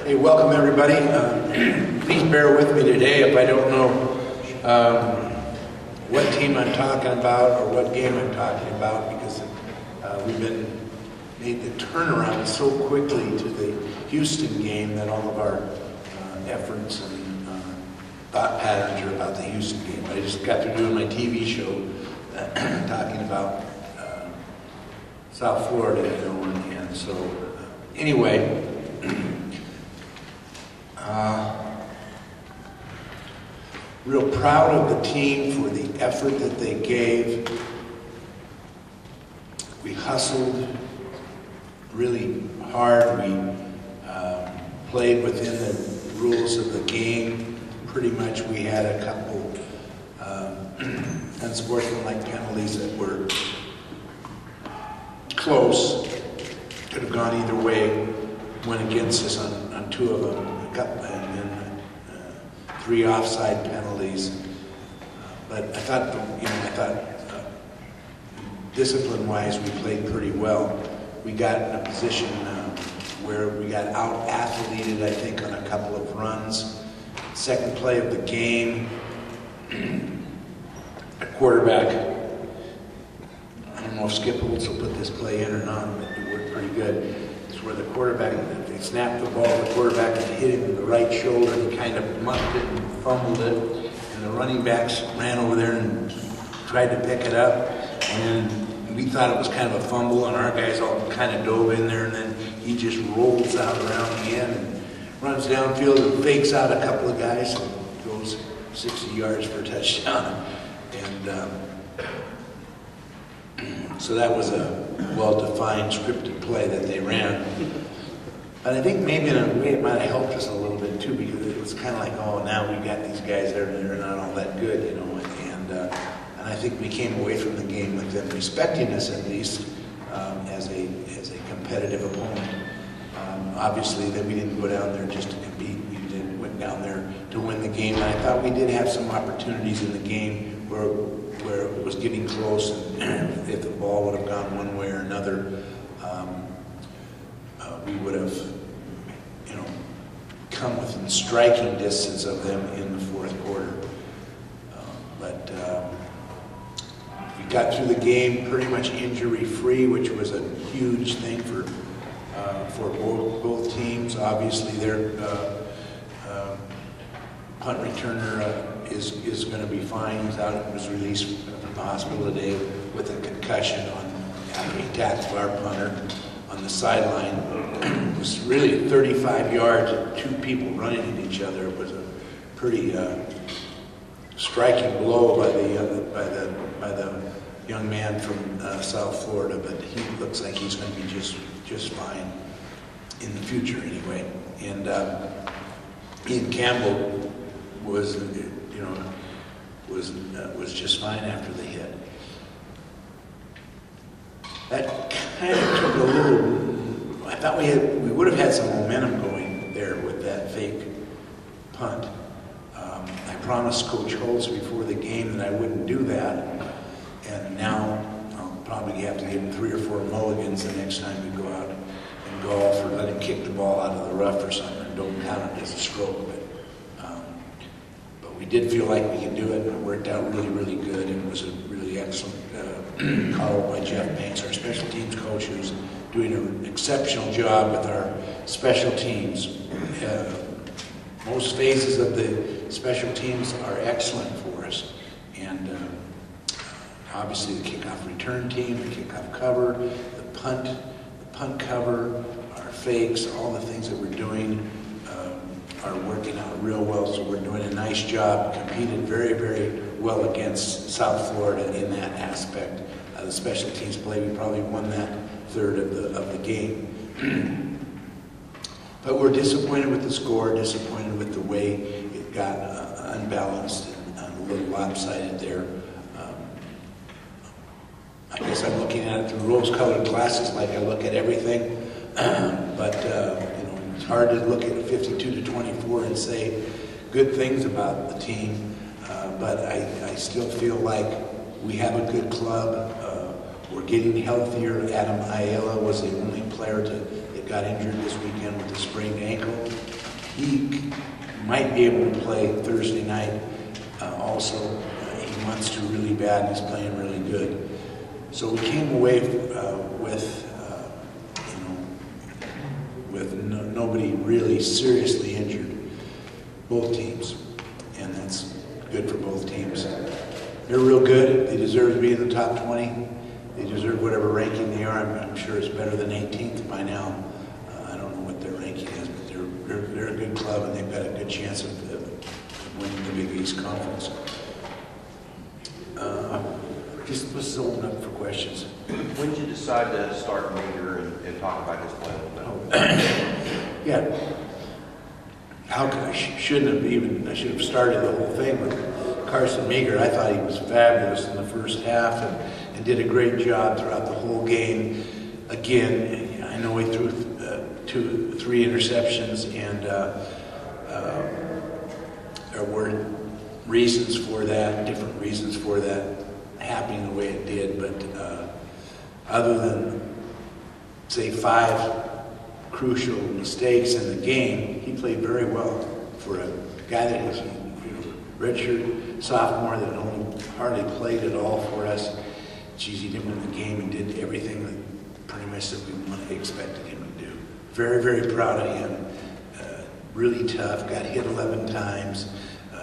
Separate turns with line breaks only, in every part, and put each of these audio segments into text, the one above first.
Hey, welcome everybody. Please bear with me today if I don't know what team I'm talking about or what game I'm talking about, because we've made the turnaround so quickly to the Houston game that all of our efforts and thought patterns are about the Houston game. I just got through doing my TV show talking about South Florida, you know, and so anyway. Real proud of the team for the effort that they gave. We hustled really hard. We played within the rules of the game. Pretty much we had a couple unsportsmanlike penalties that were close. Could have gone either way. Went against us on two of them. And then 3 offside penalties. But I thought, discipline-wise, we played pretty well. We got in a position where we got out-athleted, I think, on a couple of runs. Second play of the game, a quarterback, I don't know if Skip Holtz will put this play in or not, but it worked pretty good. It's where the quarterback, they snapped the ball, the quarterback had hit him in the right shoulder, and he kind of muffed it and fumbled it, and the running backs ran over there and tried to pick it up, and we thought it was kind of a fumble, and our guys all kind of dove in there, and then he just rolls out around the end and runs downfield and fakes out a couple of guys and goes 60 yards for a touchdown. And so that was a well-defined, scripted play that they ran. But I think maybe in a way it might have helped us a little bit too, because it was kind of like, oh, now we've got these guys there and they're not all that good, you know. And I think we came away from the game with them respecting us at least as a competitive opponent. Obviously, that we didn't go down there just to compete. We went down there to win the game. And I thought we did have some opportunities in the game where it was getting close, and if the ball would have gone one way or another, we would have, you know, come within striking distance of them in the fourth quarter. But we got through the game pretty much injury-free, which was a huge thing for both teams. Obviously, their punt returner is going to be fine. He's out. Was released from the hospital today with a concussion after he tackled our punter on the sideline. It was really 35 yards of 2 people running at each other. It was a pretty striking blow by the young man from South Florida. But he looks like he's going to be just fine in the future anyway. And Ian Campbell was just fine after the hit. That kind of took a little. I thought we would have had some momentum going there with that fake punt. I promised Coach Holtz before the game that I wouldn't do that, and now I'll probably have to give him 3 or 4 mulligans the next time we go out and golf, or let him kick the ball out of the rough or something. Don't count it as a stroke, but we did feel like we could do it, and it worked out really, really good. It was a really excellent call by Jeff Banks, our special teams coach, who's doing an exceptional job with our special teams. Most phases of the special teams are excellent for us, and obviously the kickoff return team, the kickoff cover, the punt cover, our fakes, all the things that we're doing are working out real well. So we're doing a nice job, competed very, very well against South Florida in that aspect. The special teams play, we probably won that third of the game. But we're disappointed with the score, disappointed with the way it got unbalanced and a little lopsided there. I guess I'm looking at it through rose-colored glasses like I look at everything. But it's hard to look at 52-24 and say good things about the team. But I still feel like we have a good club. We're getting healthier. Adam Ayala was the only player that got injured this weekend with a sprained ankle. he might be able to play Thursday night also. He wants to really bad, and he's playing really good. So we came away with nobody really seriously injured, both teams, and that's good for both teams. They're real good. They deserve to be in the top 20. They deserve whatever ranking they are. I'm sure it's better than 18th by now. I don't know what their ranking is, but they're a good club, and they've got a good chance of winning the Big East Conference. Just let's open up for questions.
When did you decide to start Meager and talk about his play a little bit?
Yeah. How could I shouldn't have even, I should have started the whole thing with Carson Meager. I thought he was fabulous in the first half and did a great job throughout the whole game. Again, I know he threw 3 interceptions, and there were reasons for that, different reasons for that happening the way it did, but other than, say, 5 crucial mistakes in the game, he played very well for a guy that was redshirt sophomore that only hardly played at all for us. Geez, he didn't win the game and did everything that pretty much that we expected him to do. Very, very proud of him. Really tough, got hit 11 times,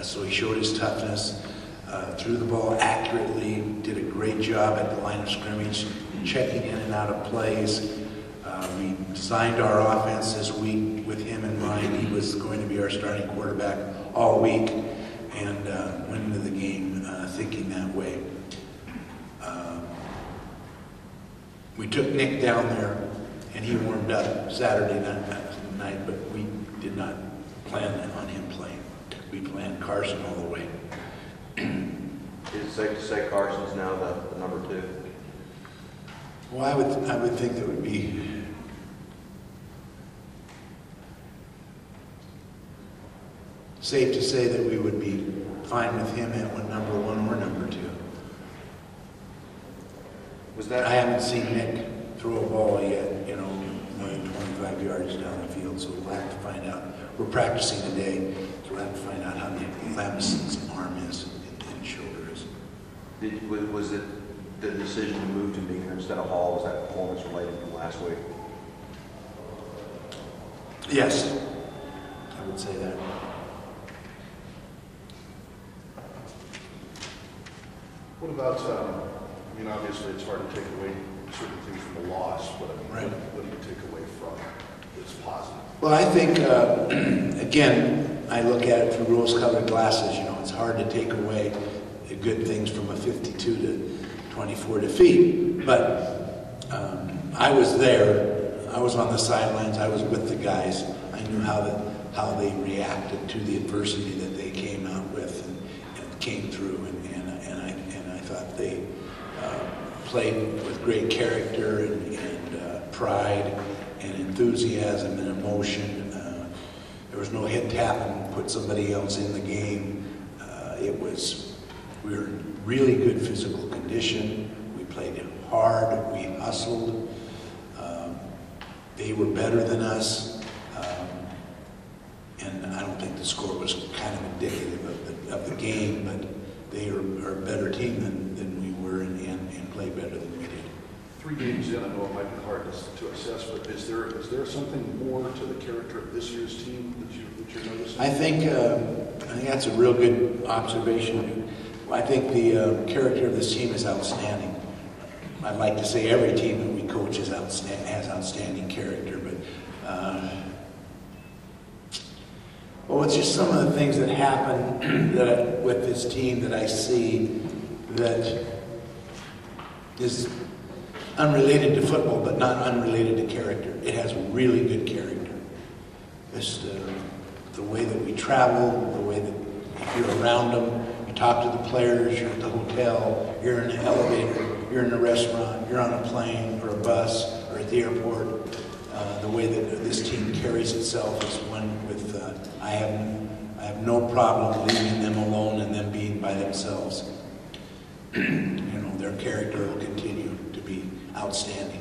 so he showed his toughness. Threw the ball accurately, did a great job at the line of scrimmage, checking in and out of plays. We designed our offense this week with him in mind. He was going to be our starting quarterback all week, and went into the game thinking that way. We took Nick down there, and he warmed up Saturday night, but we did not plan on him playing. We planned Carson all the way.
Is it safe to say Carson's now the number 2?
Well, I would think that would be safe to say that we would be fine with him at number 1 or number 2.
Was that?
I haven't seen Nick throw a ball yet, more than 25 yards down the field, so we'll have to find out. We're practicing today, so we'll have to find out how Nick Lamison's arm is and shoulder is.
Was it the decision to move to Meager instead of Hall? Was that performance related from last week?
Yes, I would say that.
What about, obviously it's hard to take away certain things from the loss, but
Right.
What do you take away from that's positive?
Well, I think, again, I look at it through rose-colored glasses. It's hard to take away the good things from a 52-24 defeat. But I was there. I was on the sidelines. I was with the guys. I knew how they reacted to the adversity that they came out with and came through. And I thought they played with great character and pride and enthusiasm and emotion. There was no head tapping, put somebody else in the game. We were in really good physical condition. We played hard, we hustled. They were better than us. And I don't think the score was kind of indicative of the game, but they are a better team than we were and played better than we did.
3 games in, I know it might be hard to assess, but is there something more to the character of this year's team that you're noticing?
I think that's a real good observation. I think the character of this team is outstanding. I'd like to say every team that we coach has outstanding character, but it's just some of the things that happen with this team that I see that is unrelated to football, but not unrelated to character. It has really good character. Just the way that we travel, the way that if you're around them, you talk to the players, you're at the hotel, you're in the elevator, you're in a restaurant, you're on a plane or a bus or at the airport. The way that this team carries itself is one with I have no problem leaving them alone and them being by themselves. Their character will continue to be outstanding.